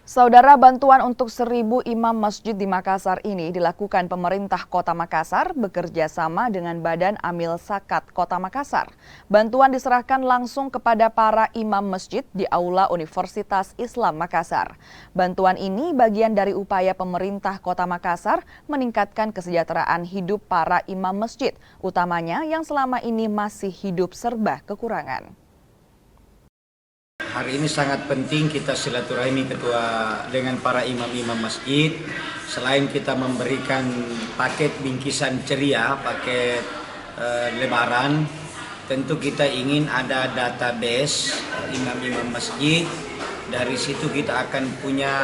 Saudara, bantuan untuk 1.000 imam masjid di Makassar ini dilakukan pemerintah Kota Makassar bekerja sama dengan Badan Amil Zakat Kota Makassar. Bantuan diserahkan langsung kepada para imam masjid di Aula Universitas Islam Makassar. Bantuan ini bagian dari upaya pemerintah Kota Makassar meningkatkan kesejahteraan hidup para imam masjid, utamanya yang selama ini masih hidup serba kekurangan. Hari ini sangat penting kita silaturahmi dengan para imam-imam masjid. Selain kita memberikan paket bingkisan ceria, paket lebaran, tentu kita ingin ada database imam-imam masjid. Dari situ kita akan punya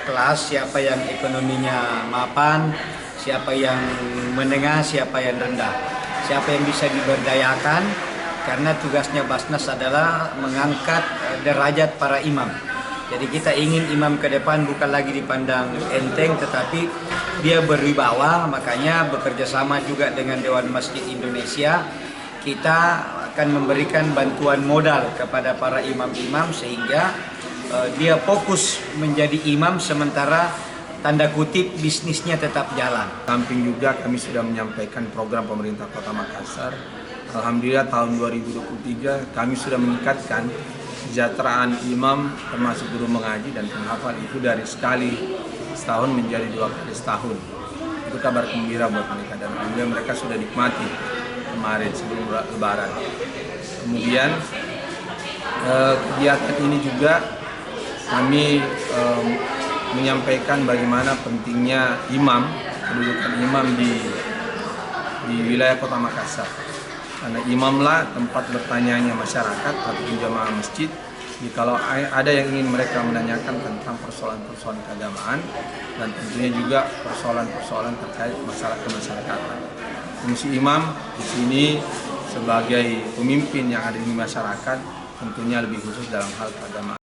kelas siapa yang ekonominya mapan, siapa yang menengah, siapa yang rendah, siapa yang bisa diberdayakan. Karena tugasnya Basnas adalah mengangkat derajat para imam. Jadi kita ingin imam ke depan bukan lagi dipandang enteng, tetapi dia berwibawa. Makanya bekerja sama juga dengan Dewan Masjid Indonesia, kita akan memberikan bantuan modal kepada para imam-imam sehingga dia fokus menjadi imam sementara tanda kutip bisnisnya tetap jalan. Samping juga kami sudah menyampaikan program pemerintah Kota Makassar. Alhamdulillah tahun 2023 kami sudah meningkatkan kesejahteraan imam termasuk guru mengaji dan penghafal itu dari sekali setahun menjadi 2 kali setahun. Itu kabar gembira buat mereka dan alhamdulillah mereka sudah nikmati kemarin sebelum lebaran. Kemudian kegiatan ini juga kami menyampaikan bagaimana pentingnya imam, kedudukan imam di wilayah Kota Makassar. Karena imamlah tempat bertanyanya masyarakat ataupun jamaah masjid. Jadi kalau ada yang ingin mereka menanyakan tentang persoalan-persoalan keagamaan dan tentunya juga persoalan-persoalan terkait masalah kemasyarakatan. Fungsi imam di sini sebagai pemimpin yang ada di masyarakat tentunya lebih khusus dalam hal keagamaan.